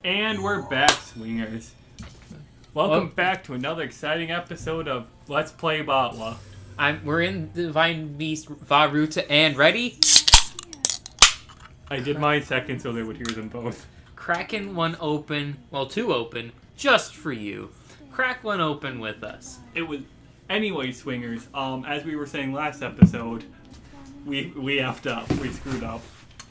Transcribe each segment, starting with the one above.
And we're back, swingers. Welcome back to another exciting episode of Let's Play Botla. We're in Divine Beast Varuta and ready? I did mine second so they would hear them both. Cracking one open, well, two open, just for you. Crack one open with us. Anyway, swingers, as we were saying last episode, we effed up. We screwed up.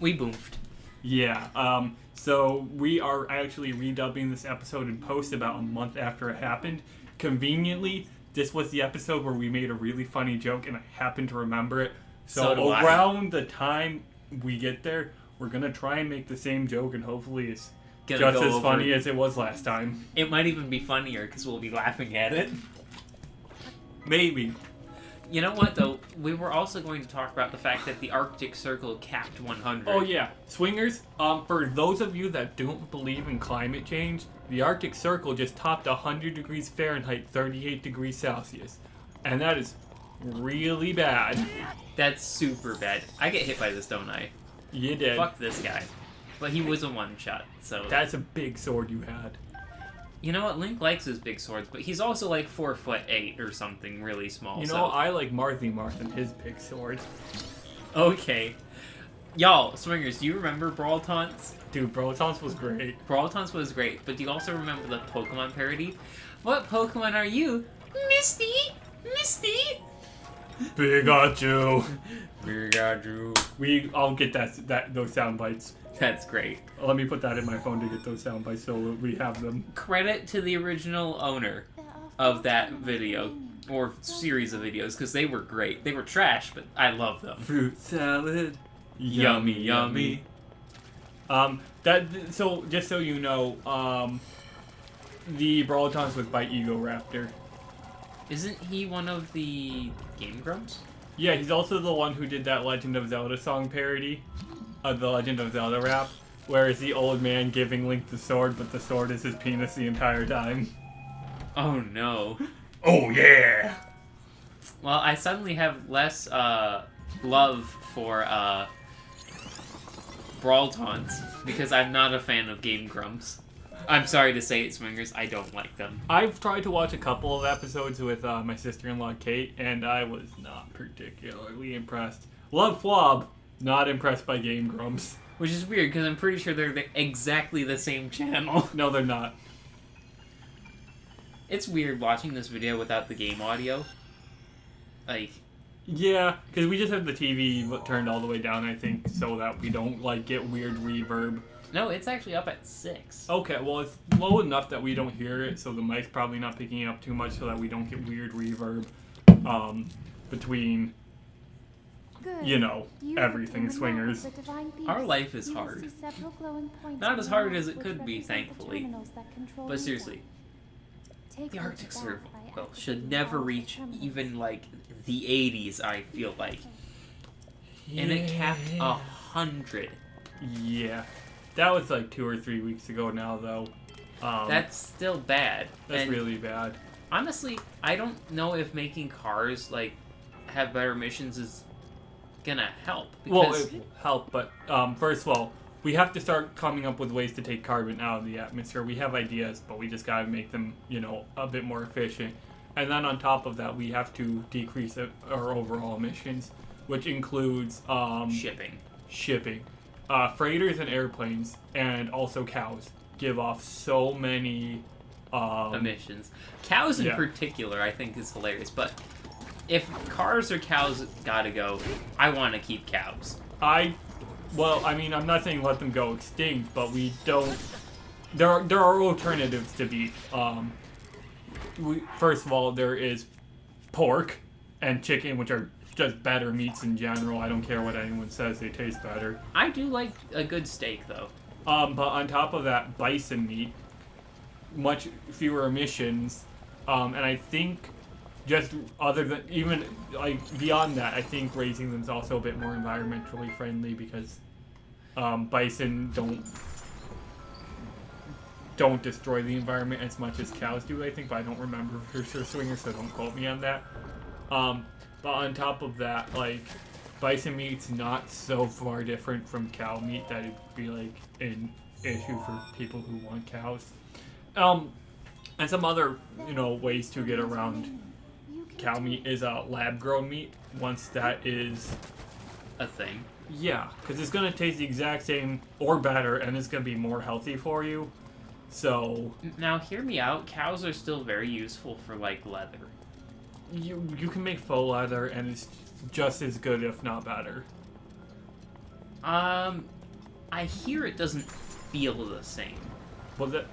We boomfed. Yeah, so we are actually redubbing this episode in post about a month after it happened. Conveniently, this was the episode where we made a really funny joke and I happened to remember it. So around the time we get there, we're going to try and make the same joke and hopefully it's just as funny as it was last time. It might even be funnier because we'll be laughing at it. Maybe. You know what, though? We were also going to talk about the fact that the Arctic Circle capped 100. Oh, yeah. Swingers, for those of you that don't believe in climate change, the Arctic Circle just topped 100 degrees Fahrenheit, 38 degrees Celsius. And that is really bad. That's super bad. I get hit by this, don't I? You did. Fuck this guy. But he was a one-shot, so... That's a big sword you had. You know what? Link likes his big swords, but he's also like 4'8" or something really small. You know, I like Marthy Marth and his big sword. Okay. Y'all, swingers, do you remember Brawl Taunts? Dude, Brawl Taunts was great. Brawl Taunts was great, but do you also remember the Pokemon parody? What Pokemon are you? Misty! Misty! Pikachu! Pikachu. I'll get those sound bites. That's great. Let me put that in my phone to get those sound bites so we have them. Credit to the original owner of that video, or series of videos, because they were great. They were trash, but I love them. Fruit salad. Yummy, yummy. So, just so you know, the Brawl Taunts was by Ego Raptor. Isn't he one of the Game Grumps? Yeah, he's also the one who did that Legend of Zelda song parody. The Legend of Zelda rap, where it's the old man giving Link the sword, but the sword is his penis the entire time. Oh no. Oh yeah! Well, I suddenly have less love for Brawl Taunts, because I'm not a fan of Game Grumps. I'm sorry to say it, swingers, I don't like them. I've tried to watch a couple of episodes with my sister-in-law Kate, and I was not particularly impressed. Love Flob. Not impressed by Game Grumps. Which is weird, because I'm pretty sure they're exactly the same channel. No, they're not. It's weird watching this video without the game audio. Like... Yeah, because we just have the TV turned all the way down, I think, so that we don't, get weird reverb. No, it's actually up at 6. Okay, well, it's low enough that we don't hear it, so the mic's probably not picking it up too much so that we don't get weird reverb between... You know, everything, swingers. Our life is hard. Not as hard as it could be, thankfully. But seriously, the Arctic Circle should never reach even, the 80s, I feel like. Yeah. And it capped 100. Yeah. That was, 2 or 3 weeks ago now, though. That's still bad. That's really bad. Honestly, I don't know if making cars, have better missions is... gonna help. Well, it will help, but first of all, we have to start coming up with ways to take carbon out of the atmosphere. We have ideas, but we just gotta make them, a bit more efficient. And then on top of that, we have to decrease our overall emissions, which includes shipping. Freighters and airplanes, and also cows give off so many emissions. Cows in particular, I think, is hilarious, but if cars or cows gotta go, I want to keep cows. I'm not saying let them go extinct, but we don't... There are alternatives to beef. First of all, there is pork and chicken, which are just better meats in general. I don't care what anyone says, they taste better. I do like a good steak, though. But on top of that, bison meat, much fewer emissions, and I think... Just other than, even, beyond that, I think raising them is also a bit more environmentally friendly because bison don't destroy the environment as much as cows do, I think, but I don't remember for sure, swingers, so don't quote me on that. But on top of that, bison meat's not so far different from cow meat that it'd be, in issue for people who want cows. And some other, ways to get around cow meat is lab-grown meat. Once that is a thing. Yeah, because it's going to taste the exact same or better, and it's going to be more healthy for you. So now, hear me out. Cows are still very useful for like leather. You can make faux leather, and it's just as good, if not better. I hear it doesn't feel the same. Well,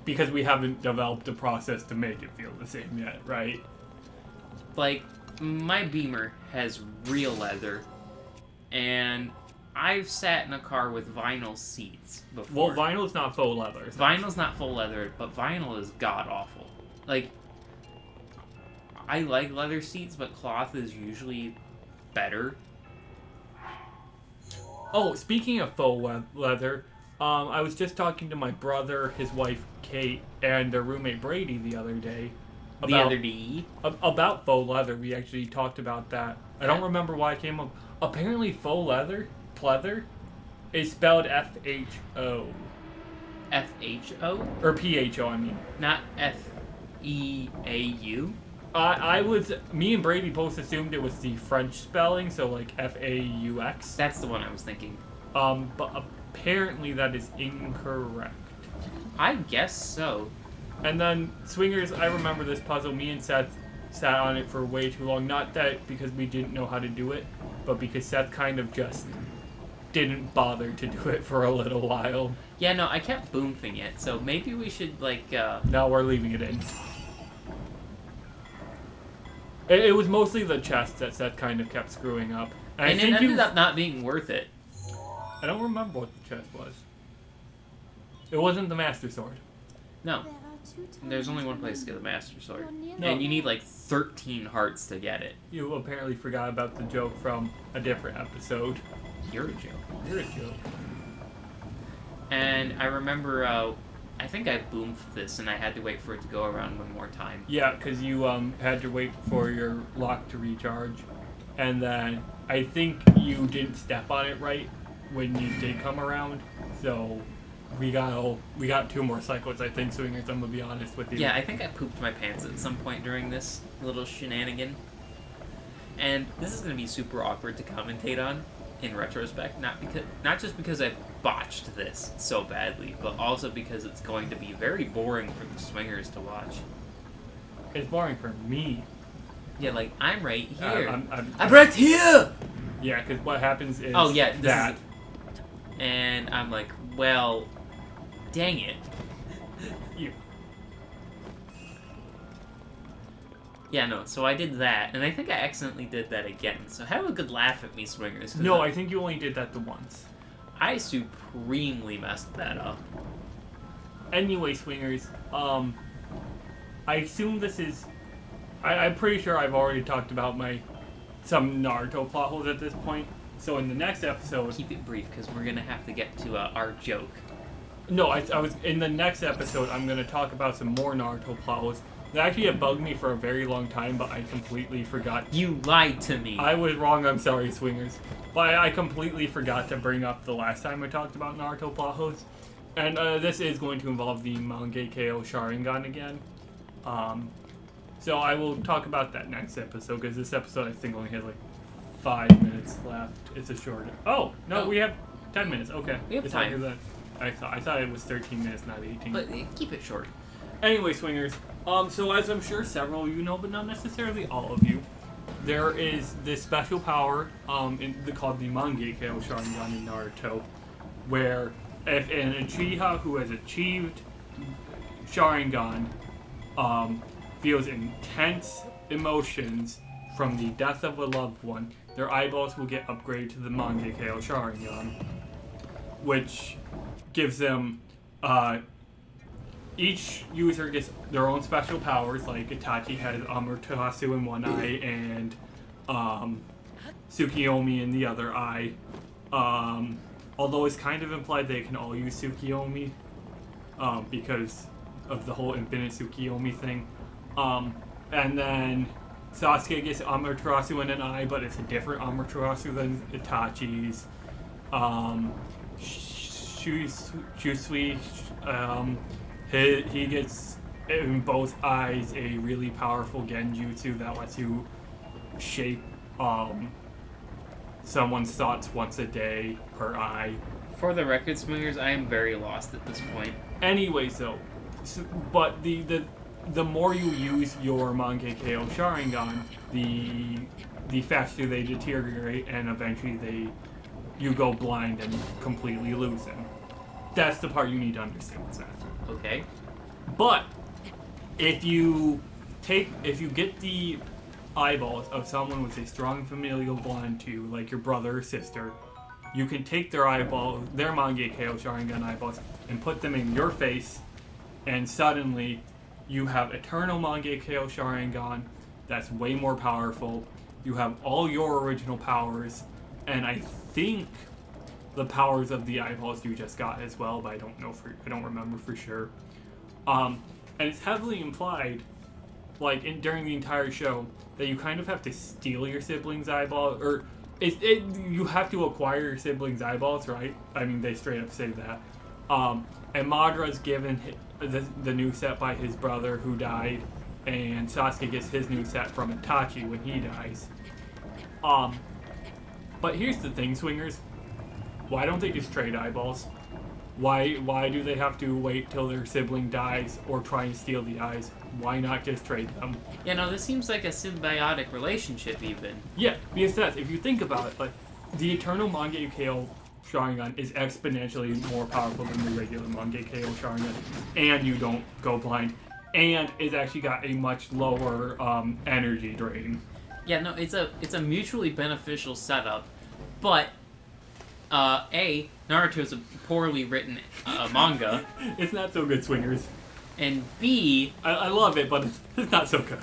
because we haven't developed a process to make it feel the same yet, right? Like, my Beamer has real leather, and I've sat in a car with vinyl seats before. Well, vinyl's not faux leather. Vinyl's not full leather, but vinyl is god-awful. Like, I like leather seats, but cloth is usually better. Oh, speaking of faux leather, I was just talking to my brother, his wife Kate, and their roommate Brady the other day. About faux leather. We actually talked about that. I don't remember why it came up. Apparently faux leather, pleather, is spelled F-H-O. F-H-O? Or P-H-O, I mean. Not F-E-A-U? Me and Brady both assumed it was the French spelling, so like F-A-U-X. That's the one I was thinking. But apparently that is incorrect. I guess so. And then, Swingers, I remember this puzzle. Me and Seth sat on it for way too long. Not that because we didn't know how to do it, but because Seth kind of just didn't bother to do it for a little while. Yeah, no, I kept boomfing it, so maybe we should, like, No, we're leaving it in. It was mostly the chest that Seth kind of kept screwing up. And it ended up not being worth it. I don't remember what the chest was. It wasn't the Master Sword. No. There's only one place to get the Master Sword. No. And you need like 13 hearts to get it. You apparently forgot about the joke from a different episode. You're a joke. You're a joke. And I remember, I think I boomed this and I had to wait for it to go around one more time. Yeah, because you had to wait for your lock to recharge. And then I think you didn't step on it right when you did come around. So we got 2 more cycles, I think, Swingers, I'm going to be honest with you. Yeah, I think I pooped my pants at some point during this little shenanigan. And this is going to be super awkward to commentate on in retrospect, not just because I botched this so badly, but also because it's going to be very boring for the Swingers to watch. It's boring for me. Yeah, like, I'm right here. I'm right here! Yeah, because what happens is that. And I'm like, well, dang it. You. Yeah, no, so I did that, and I think I accidentally did that again. So have a good laugh at me, Swingers. No, I think you only did that the once. I supremely messed that up. Anyway, Swingers, I assume this is... I'm pretty sure I've already talked about some Naruto plot holes at this point. So in the next episode... Keep it brief, because we're going to have to get to our joke. No, I was... In the next episode, I'm going to talk about some more Naruto plot holes. That actually had bugged me for a very long time, but I completely forgot. You lied to me. I was wrong, I'm sorry, Swingers. But I completely forgot to bring up the last time I talked about Naruto plot holes. And this is going to involve the Mangekyo Sharingan again. So I will talk about that next episode, because this episode I think only has like 5 minutes left. It's a short... Oh, no, we have 10 minutes. Okay. We have time. I thought it was 13 minutes, not 18. But keep it short. Anyway, Swingers, so as I'm sure several of you know, but not necessarily all of you, there is this special power called the Mangekyo Sharingan in Naruto, where if an Uchiha who has achieved Sharingan feels intense emotions from the death of a loved one, their eyeballs will get upgraded to the Mangekyo Sharingan, which gives them... each user gets their own special powers, like Itachi has Amaterasu in one eye and Tsukiyomi in the other eye. Although it's kind of implied they can all use Tsukiyomi because of the whole infinite Tsukiyomi thing. And then Sasuke gets Amaterasu in an eye, but it's a different Amaterasu than Itachi's. Chusui, he gets in both eyes a really powerful genjutsu that lets you shape someone's thoughts once a day per eye. For the record, Swingers, I am very lost at this point. Anyways, though, but the more you use your Mangekyo Sharingan, the faster they deteriorate, and eventually you go blind and completely lose them. That's the part you need to understand, Seth. Okay. But if you get the eyeballs of someone with a strong familial bond to you, like your brother or sister, you can take their Mangekyo Sharingan eyeballs and put them in your face, and suddenly you have eternal Mangekyo Sharingan that's way more powerful. You have all your original powers, and I think the powers of the eyeballs you just got as well, but I don't remember for sure. And it's heavily implied, like during the entire show, that you kind of have to steal your siblings' eyeball, or you have to acquire your siblings' eyeballs, right? I mean, they straight up say that. And Madara's given the new set by his brother who died, and Sasuke gets his new set from Itachi when he dies. But here's the thing, Swingers. Why don't they just trade eyeballs? Why do they have to wait till their sibling dies or try and steal the eyes? Why not just trade them? Yeah, no, this seems like a symbiotic relationship even. Yeah, because if you think about it, like, the eternal Mangekyo Sharingan is exponentially more powerful than the regular Mangekyo Sharingan, and you don't go blind, and it's actually got a much lower energy drain. Yeah, no, it's a mutually beneficial setup, but A, Naruto is a poorly written manga. It's not so good, Swingers. And B, I love it, but it's not so good.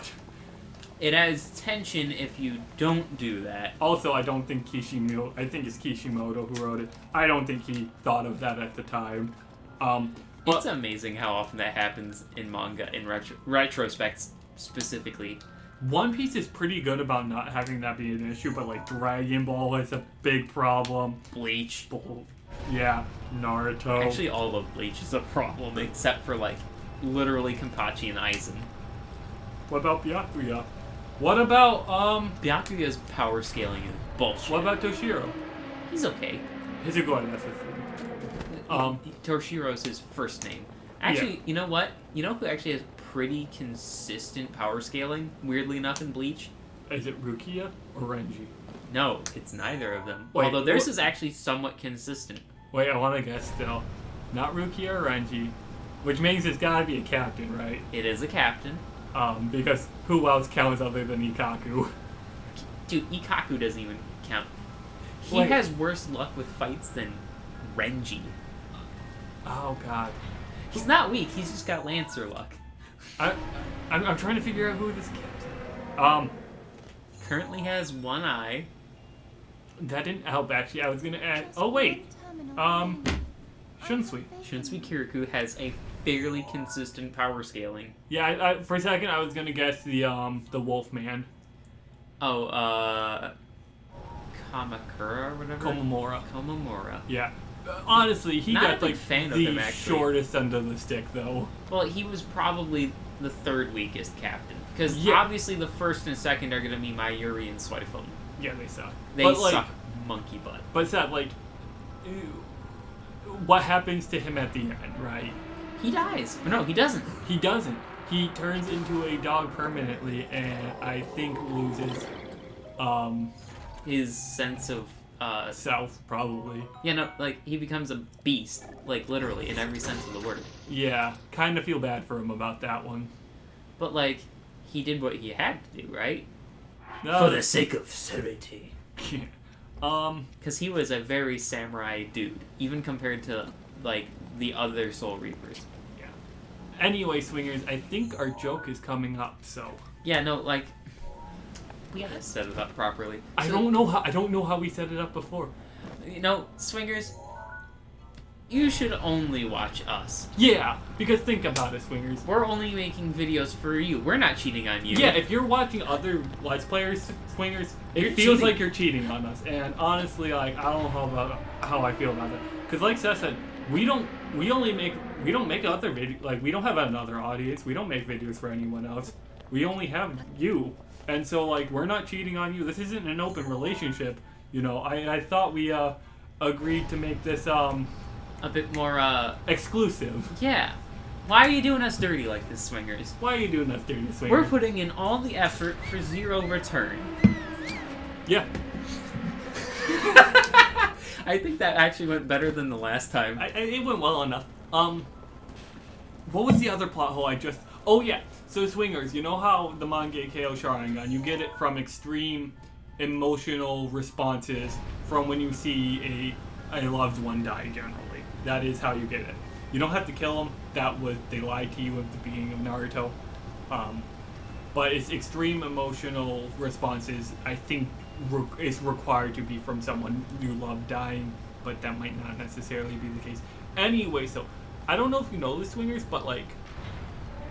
It adds tension if you don't do that. Also, I don't think I think it's Kishimoto who wrote it. I don't think he thought of that at the time. It's amazing how often that happens in manga, in retrospect specifically. One Piece is pretty good about not having that be an issue, but like Dragon Ball is a big problem. Bleach. Yeah, Naruto. Actually, all of Bleach is a problem, except for like literally Kenpachi and Aizen. What about Byakuya? What about Byakuya's power scaling is bullshit. What about Toshiro? He's okay. Hizugoi, that's his name. Toshiro's his first name. Actually, yeah. You know what? You know who actually has pretty consistent power scaling, weirdly enough, in Bleach? Is it Rukia or Renji? No, it's neither of them. Wait, although theirs is actually somewhat consistent. Wait, I want to guess still. Not Rukia or Renji, which means it's gotta be a captain, right? It is a captain. Because who else counts other than Ikkaku? Dude, Ikkaku doesn't even count. He has worse luck with fights than Renji. Oh, God. He's not weak, he's just got Lancer luck. I'm trying to figure out who this captain. Currently has one eye. That didn't help, actually. I was gonna add... Oh, wait. Shunsui. Shunsui Kirikou has a fairly consistent power scaling. Yeah, I for a second I was gonna guess the Wolfman. Oh, Kamakura or whatever? Komamura. Yeah. Honestly, he got like the shortest end of the stick, though. Well, he was probably the third weakest captain. Because obviously the first and second are going to be Mayuri and Suifun. Yeah, they suck. They suck monkey butt. But it's that, like, what happens to him at the end, right? He dies. No, he doesn't. He doesn't. He turns into a dog permanently, and I think loses his sense of self, probably. Yeah, no, like, he becomes a beast, like, literally, in every sense of the word. Yeah, kind of feel bad for him about that one. But, like, he did what he had to do, right? No. For the sake of sanity. Yeah. Because he was a very samurai dude, even compared to, like, the other Soul Reapers. Yeah. Anyway, Swingers, I think our joke is coming up, so... Yeah, no, like... We gotta set it up properly. I don't know how we set it up before. You know, Swingers, you should only watch us. Yeah, because think about it, Swingers. We're only making videos for you. We're not cheating on you. Yeah, if you're watching other Let's Players, Swingers, it feels like you're cheating on us. And honestly, like, I don't know how I feel about that. Because like Seth said, we don't make other videos. Like, we don't have another audience. We don't make videos for anyone else. We only have you. And so, like, we're not cheating on you. This isn't an open relationship. You know, I thought we agreed to make this a bit more exclusive. Yeah. Why are you doing us dirty like this, swingers? Why are you doing us dirty, swingers? We're putting in all the effort for zero return. Yeah. I think that actually went better than the last time. It went well enough. What was the other plot hole I just... Oh, yeah. So, swingers, you know how the Mangekyo Sharingan, you get it from extreme emotional responses from when you see a loved one die, generally. That is how you get it. You don't have to kill them. They lied to you at the beginning of Naruto. But it's extreme emotional responses, I think, is required to be from someone you love dying, but that might not necessarily be the case. Anyway, so, I don't know if you know the swingers, but, like,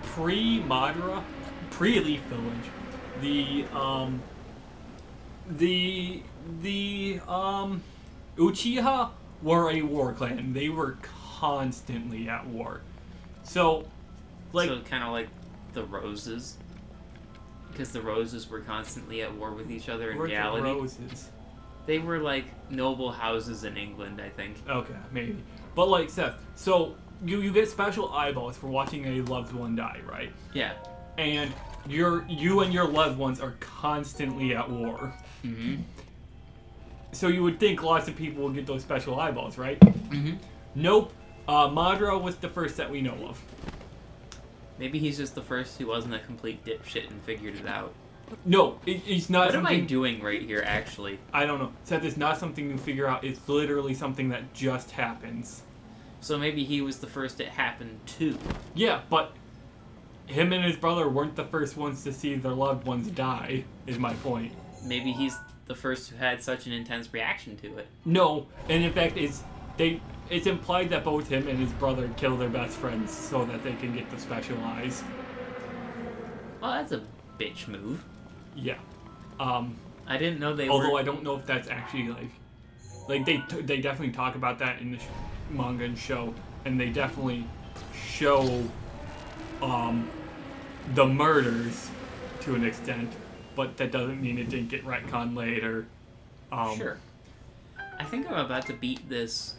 pre-Madara, pre-Leaf Village, the Uchiha were a war clan. They were constantly at war. So, like... So, kind of like the Roses? Because the Roses were constantly at war with each other in reality. The Roses? They were like noble houses in England, I think. Okay, maybe. But, like, Seth, so... You get special eyeballs for watching a loved one die, right? Yeah. And you and your loved ones are constantly at war. Mm-hmm. So you would think lots of people would get those special eyeballs, right? Mm-hmm. Nope. Madara was the first that we know of. Maybe he's just the first who wasn't a complete dipshit and figured it out. No, it's not what something... What am I doing right here, actually? I don't know. Seth, it's not something you figure out. It's literally something that just happens. So maybe he was the first it happened to. Yeah, but him and his brother weren't the first ones to see their loved ones die, is my point. Maybe he's the first who had such an intense reaction to it. No, and in fact, it's implied that both him and his brother kill their best friends so that they can get the special eyes. Well, that's a bitch move. Yeah. I didn't know they although were... I don't know if that's actually, like they definitely talk about that in the manga and show, and they definitely show the murders to an extent, but that doesn't mean it didn't get retconned later. Sure. I think I'm about to beat this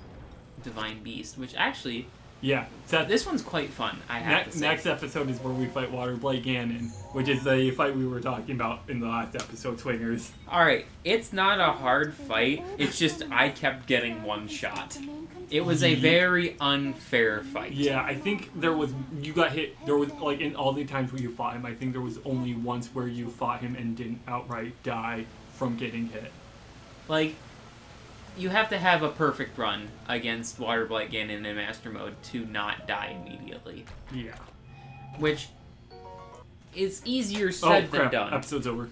Divine Beast, which actually... Yeah. Seth, this one's quite fun, I have to say. Next episode is where we fight Water Blade Ganon, which is the fight we were talking about in the last episode, Swingers. Alright, it's not a hard fight, it's just I kept getting one shot. It was a very unfair fight. Yeah, I think you got hit, there was, like, in all the times where you fought him, I think there was only once where you fought him and didn't outright die from getting hit. Like, you have to have a perfect run against Water Blight Ganon in Master Mode to not die immediately. Yeah. Which is easier said than done. Episode's over.